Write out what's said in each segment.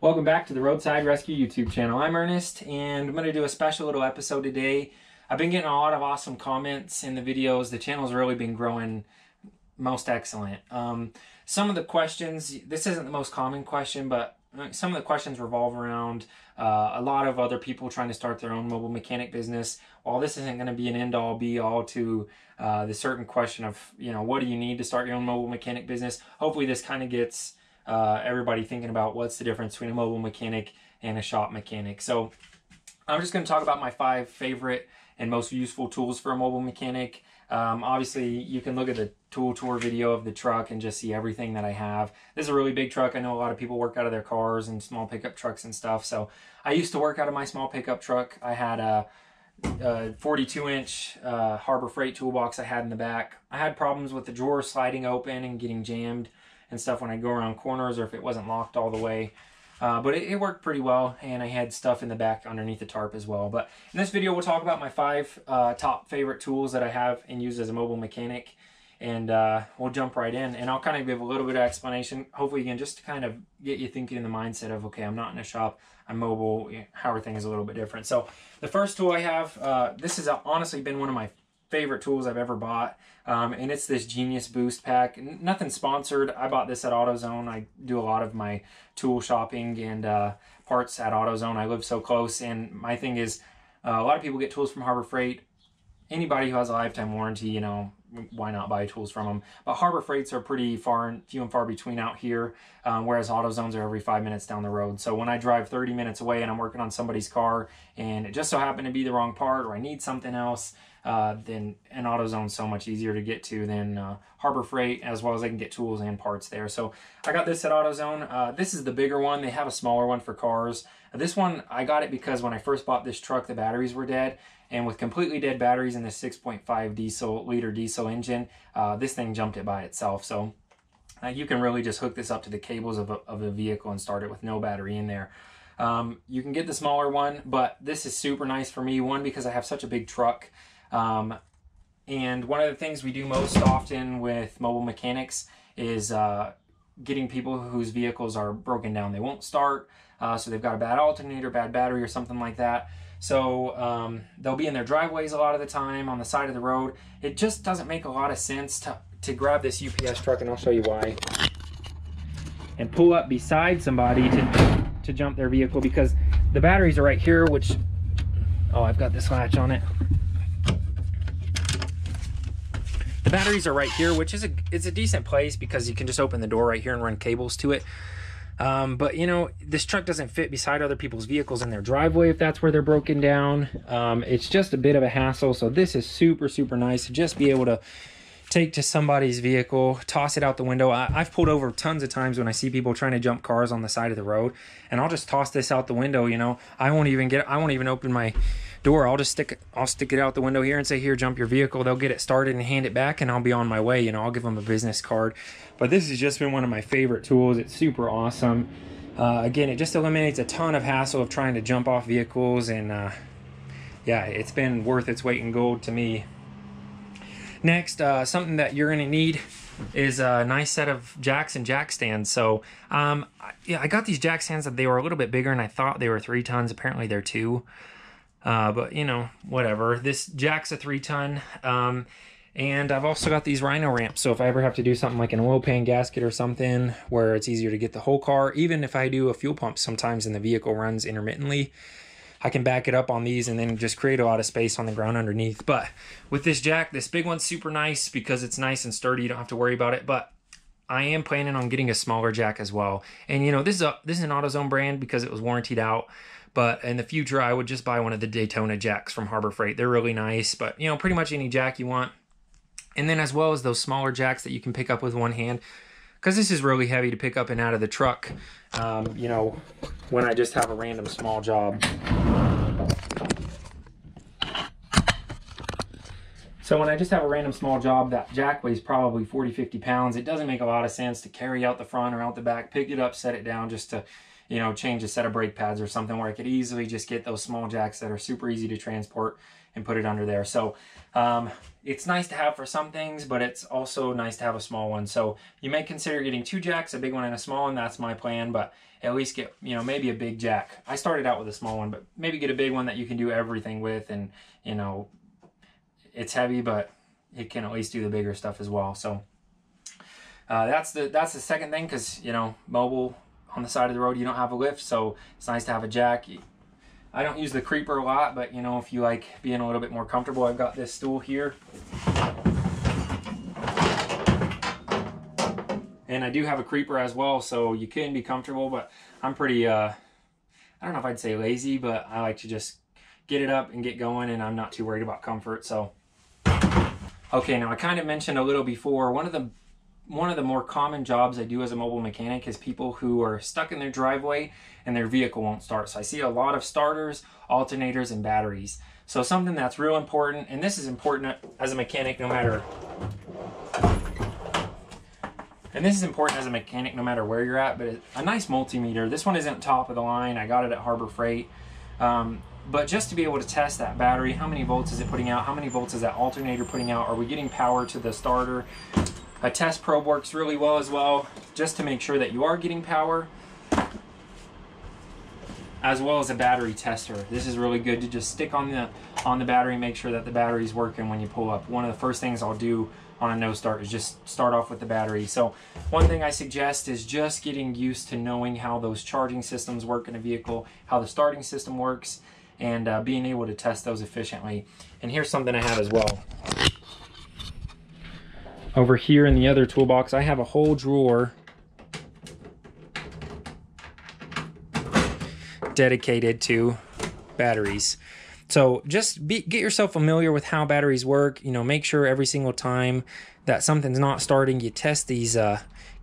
Welcome back to the Roadside Rescue YouTube channel. I'm Ernest, and I'm going to do a special little episode today. I've been getting a lot of awesome comments in the videos. The channel's really been growing most excellent. Some of the questions, this isn't the most common question, but some of the questions revolve around a lot of other people trying to start their own mobile mechanic business. While this isn't going to be an end-all be-all to the certain question of, what do you need to start your own mobile mechanic business, hopefully this kind of gets everybody thinking about what's the difference between a mobile mechanic and a shop mechanic. So I'm just going to talk about my 5 favorite and most useful tools for a mobile mechanic. Obviously you can look at the tool tour video of the truck and just see everything that I have. This is a really big truck. I know a lot of people work out of their cars and small pickup trucks and stuff. So I used to work out of my small pickup truck. I had a 42-inch Harbor Freight toolbox I had in the back. I had problems with the drawer sliding open and getting jammed and stuff when I go around corners, or if it wasn't locked all the way. But it worked pretty well, and I had stuff in the back underneath the tarp as well. But in this video, we'll talk about my 5 top favorite tools that I have and use as a mobile mechanic, and we'll jump right in. And I'll kind of give a little bit of explanation, hopefully again, just to kind of get you thinking in the mindset of, okay, I'm not in a shop, I'm mobile, how everything is a little bit different. So the first tool I have, this has honestly been one of my favorite tools I've ever bought, and it's this Genius Boost Pack. Nothing sponsored. I bought this at AutoZone. I do a lot of my tool shopping and parts at AutoZone. I live so close, and my thing is a lot of people get tools from Harbor Freight. Anybody who has a lifetime warranty, why not buy tools from them? But Harbor Freights are pretty few and far between out here, whereas AutoZones are every 5 minutes down the road. So when I drive 30 minutes away and I'm working on somebody's car and it just so happened to be the wrong part, or I need something else, then an AutoZone's so much easier to get to than Harbor Freight, as well as I can get tools and parts there. So I got this at AutoZone. This is the bigger one. They have a smaller one for cars. This one, I got it because when I first bought this truck, the batteries were dead. And with completely dead batteries in the 6.5 liter diesel engine, this thing jumped it by itself. So you can really just hook this up to the cables of a vehicle and start it with no battery in there. You can get the smaller one, but this is super nice for me. One, because I have such a big truck. And one of the things we do most often with mobile mechanics is getting people whose vehicles are broken down. They won't start, so they've got a bad alternator, bad battery, or something like that. So they'll be in their driveways a lot of the time, on the side of the road. It just doesn't make a lot of sense to grab this UPS truck, and I'll show you why, and pull up beside somebody to jump their vehicle, because the batteries are right here, which, oh, I've got this latch on it. The batteries are right here, which is it's a decent place because you can just open the door right here and run cables to it. But this truck doesn't fit beside other people's vehicles in their driveway if that's where they're broken down. It's just a bit of a hassle. So this is super, super nice to just be able to take to somebody's vehicle, toss it out the window. I've pulled over tons of times when I see people trying to jump cars on the side of the road, and I'll just toss this out the window. I won't even open my door. I'll stick it out the window here and say, here, jump your vehicle. They'll get it started and hand it back, and I'll be on my way. I'll give them a business card. But this has just been one of my favorite tools. It's super awesome. Again, it just eliminates a ton of hassle of trying to jump off vehicles, and yeah, it's been worth its weight in gold to me. Next, something that you're going to need is a nice set of jacks and jack stands. So yeah, I got these jack stands that they were a little bit bigger, and I thought they were 3 tons. Apparently they're 2. But whatever. This jack's a 3-ton. And I've also got these Rhino ramps. So if I ever have to do something like an oil pan gasket or something where it's easier to get the whole car, even if I do a fuel pump sometimes and the vehicle runs intermittently, I can back it up on these and then just create a lot of space on the ground underneath. But with this jack, this big one's super nice because it's nice and sturdy. You don't have to worry about it. But I am planning on getting a smaller jack as well. And this is an AutoZone brand because it was warrantied out. But in the future, I would just buy one of the Daytona jacks from Harbor Freight. They're really nice, but pretty much any jack you want. And then as well as those smaller jacks that you can pick up with one hand, because this is really heavy to pick up and out of the truck, when I just have a random small job. So when I just have a random small job, that jack weighs probably 40-50 pounds. It doesn't make a lot of sense to carry out the front or out the back, pick it up, set it down just to you know, change a set of brake pads or something, where I could easily just get those small jacks that are super easy to transport and put it under there. So it's nice to have for some things, but it's also nice to have a small one. So you may consider getting 2 jacks, a big one and a small one. That's my plan, but at least get, you know, maybe a big jack. I started out with a small one, but maybe get a big one that you can do everything with, and, you know, it's heavy, but it can at least do the bigger stuff as well. So that's the second thing, because, you know, mobile on the side of the road, you don't have a lift, so it's nice to have a jack. I don't use the creeper a lot, but, you know, if you like being a little bit more comfortable, I've got this stool here. And I do have a creeper as well, so you can be comfortable, but I'm pretty, I don't know if I'd say lazy, but I like to just get it up and get going, and I'm not too worried about comfort. So, okay, now I kind of mentioned a little before, one of the more common jobs I do as a mobile mechanic is people who are stuck in their driveway and their vehicle won't start. So I see a lot of starters, alternators, and batteries. So something that's real important, and this is important as a mechanic no matter where you're at, but a nice multimeter. This one isn't top of the line. I got it at Harbor Freight. But just to be able to test that battery, how many volts is it putting out? How many volts is that alternator putting out? Are we getting power to the starter? A test probe works really well as well, just to make sure that you are getting power, as well as a battery tester. This is really good to just stick on the battery and make sure that the battery's working when you pull up. One of the first things I'll do on a no start is just start off with the battery. So one thing I suggest is just getting used to knowing how those charging systems work in a vehicle, how the starting system works, and being able to test those efficiently. And here's something I have as well. Over here in the other toolbox, I have a whole drawer dedicated to batteries. So just get yourself familiar with how batteries work. You know, make sure every single time that something's not starting, you test these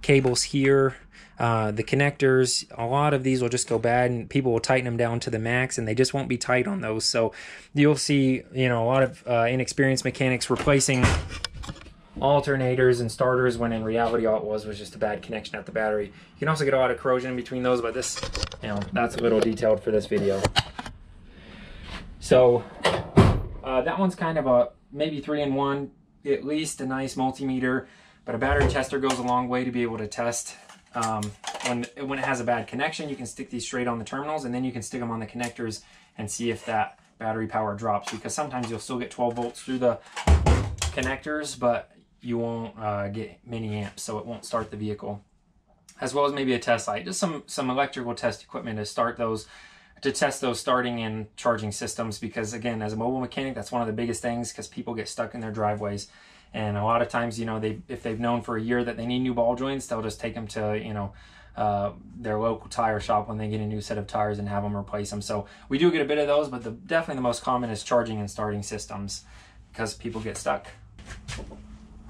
cables here. The connectors, a lot of these will just go bad, and people will tighten them down to the max, and they just won't be tight on those. So you'll see, you know, a lot of inexperienced mechanics replacing alternators and starters, when in reality all it was just a bad connection at the battery. You can also get a lot of corrosion in between those, but this, you know, that's a little detailed for this video. So that one's kind of a maybe 3-in-1, at least a nice multimeter, but a battery tester goes a long way to be able to test when it has a bad connection. You can stick these straight on the terminals, and then you can stick them on the connectors and see if that battery power drops, because sometimes you'll still get 12 volts through the connectors, but you won't get many amps, so it won't start the vehicle. As well as maybe a test light, just some electrical test equipment to test those starting and charging systems, because again, as a mobile mechanic, that's one of the biggest things, because people get stuck in their driveways. And a lot of times, you know, if they've known for a year that they need new ball joints, they'll just take them to, you know, their local tire shop when they get a new set of tires and have them replace them. So we do get a bit of those, but definitely the most common is charging and starting systems, because people get stuck.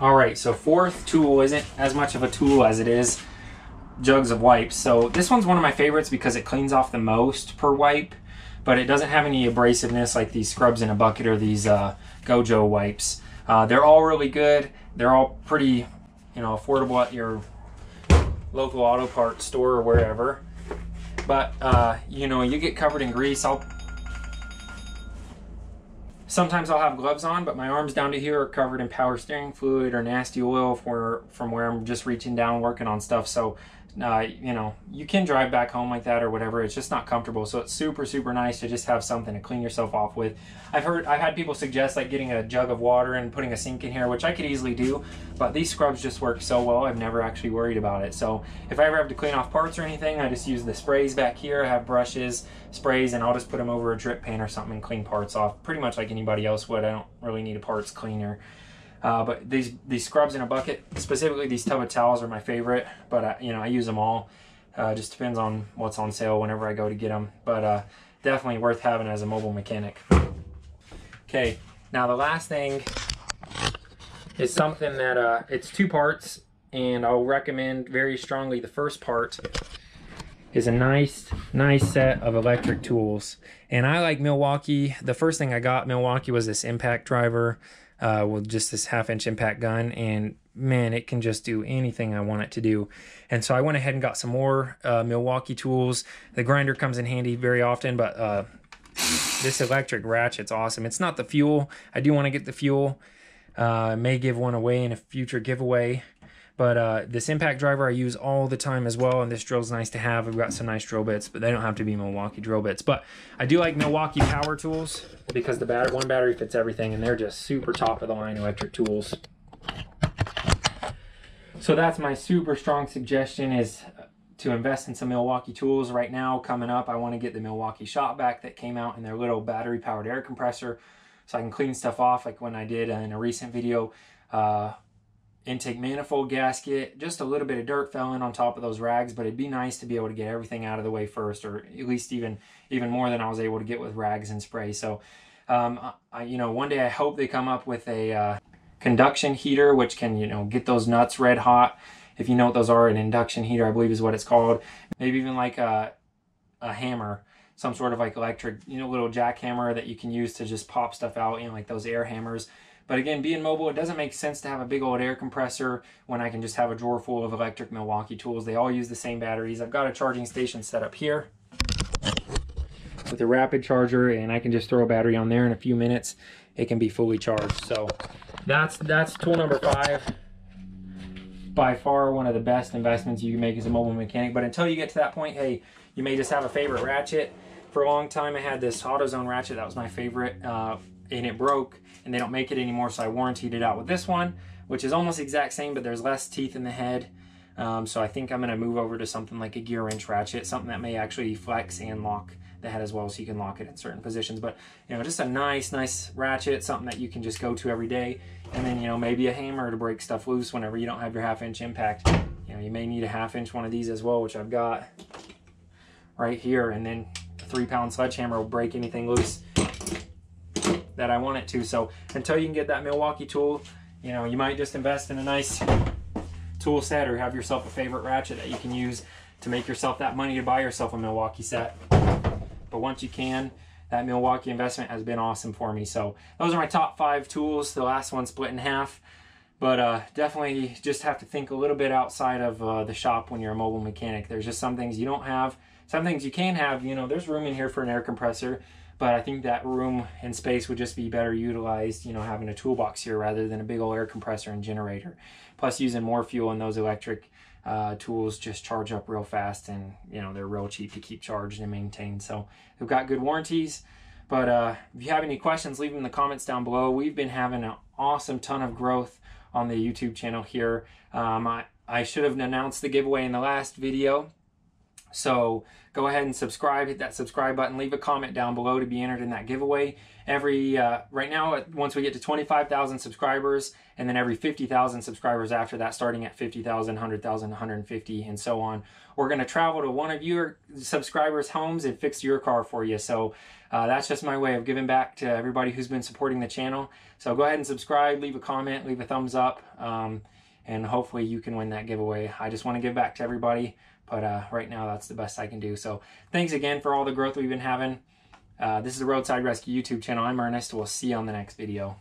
All right, so fourth tool isn't as much of a tool as it is jugs of wipes. So this one's one of my favorites because it cleans off the most per wipe, but it doesn't have any abrasiveness like these scrubs in a bucket or these 𝐭𝐤𝐨 wipes. They're all really good. They're all pretty, you know, affordable at your local auto parts store or wherever. But you know, you get covered in grease. Sometimes I'll have gloves on, but my arms down to here are covered in power steering fluid or nasty oil from where I'm just reaching down working on stuff. So you know, you can drive back home like that or whatever. It's just not comfortable. So it's super, super nice to just have something to clean yourself off with. I've had people suggest like getting a jug of water and putting a sink in here, which I could easily do, but these scrubs just work so well, I've never actually worried about it. So if I ever have to clean off parts or anything, I just use the sprays back here. I have brushes, sprays, and I'll just put them over a drip pan or something and clean parts off pretty much like anybody else would. I don't really need a parts cleaner. But these scrubs in a bucket, specifically these tub of towels, are my favorite. But you know, I use them all. Just depends on what's on sale whenever I go to get them. But definitely worth having as a mobile mechanic. Okay, now the last thing is something that it's 2 parts, and I'll recommend very strongly. The first part is a nice set of electric tools, and I like Milwaukee. The first thing I got Milwaukee was this impact driver. with just this 1/2 inch impact gun, and man, it can just do anything I want it to do. And so I went ahead and got some more Milwaukee tools. The grinder comes in handy very often, but this electric ratchet's awesome. It's not the fuel. I do want to get the fuel. I may give one away in a future giveaway. But this impact driver I use all the time as well, and this drill's nice to have. I've got some nice drill bits, but they don't have to be Milwaukee drill bits. But I do like Milwaukee power tools because the one battery fits everything, and they're just super top of the line electric tools. So that's my super strong suggestion, is to invest in some Milwaukee tools. Right now, coming up, I want to get the Milwaukee shop vac that came out in their little battery powered air compressor, so I can clean stuff off like when I did in a recent video. Intake manifold gasket, just a little bit of dirt fell in on top of those rags, but it'd be nice to be able to get everything out of the way first, or at least even more than I was able to get with rags and spray. So you know, one day I hope they come up with a conduction heater, which can, you know, get those nuts red hot. If you know what those are, an induction heater I believe is what it's called. Maybe even like a hammer, some sort of like electric, you know, little jackhammer that you can use to just pop stuff out, you know, like those air hammers. But again, being mobile, it doesn't make sense to have a big old air compressor when I can just have a drawer full of electric Milwaukee tools. They all use the same batteries. I've got a charging station set up here with a rapid charger, and I can just throw a battery on there in a few minutes. It can be fully charged. So that's tool number 5. By far one of the best investments you can make as a mobile mechanic. But until you get to that point, hey, you may just have a favorite ratchet. For a long time, I had this AutoZone ratchet. That was my favorite. And it broke, and they don't make it anymore, so I warrantied it out with this one, which is almost the exact same, but there's less teeth in the head. So I think I'm going to move over to something like a gear wrench ratchet, something that may actually flex and lock the head as well, so you can lock it in certain positions. But, you know, just a nice ratchet, something that you can just go to every day. And then, you know, maybe a hammer to break stuff loose whenever you don't have your 1/2 inch impact. You know, you may need a 1/2 inch one of these as well, which I've got right here. And then a 3-pound sledgehammer will break anything loose that I want it to. So until you can get that Milwaukee tool, you know, you might just invest in a nice tool set, or have yourself a favorite ratchet that you can use to make yourself that money to buy yourself a Milwaukee set. But once you can, that Milwaukee investment has been awesome for me. So those are my top 5 tools. The last one split in half, but definitely just have to think a little bit outside of the shop when you're a mobile mechanic. There's just some things you don't have, some things you can have. You know, there's room in here for an air compressor, but I think that room and space would just be better utilized, you know, having a toolbox here rather than a big old air compressor and generator. Plus, using more fuel in those electric tools just charge up real fast, and, you know, they're real cheap to keep charged and maintained. So they've got good warranties. But if you have any questions, leave them in the comments down below. We've been having an awesome ton of growth on the YouTube channel here. I should have announced the giveaway in the last video. So go ahead and subscribe, hit that subscribe button, leave a comment down below to be entered in that giveaway. Right now, once we get to 25,000 subscribers, and then every 50,000 subscribers after that, starting at 50,000, 100,000, 150, and so on, we're going to travel to one of your subscribers' homes and fix your car for you. So that's just my way of giving back to everybody who's been supporting the channel. So go ahead and subscribe, leave a comment, leave a thumbs up, and hopefully you can win that giveaway. I just want to give back to everybody. But right now, that's the best I can do. So thanks again for all the growth we've been having. This is the Roadside Rescue YouTube channel. I'm Ernest. We'll see you on the next video.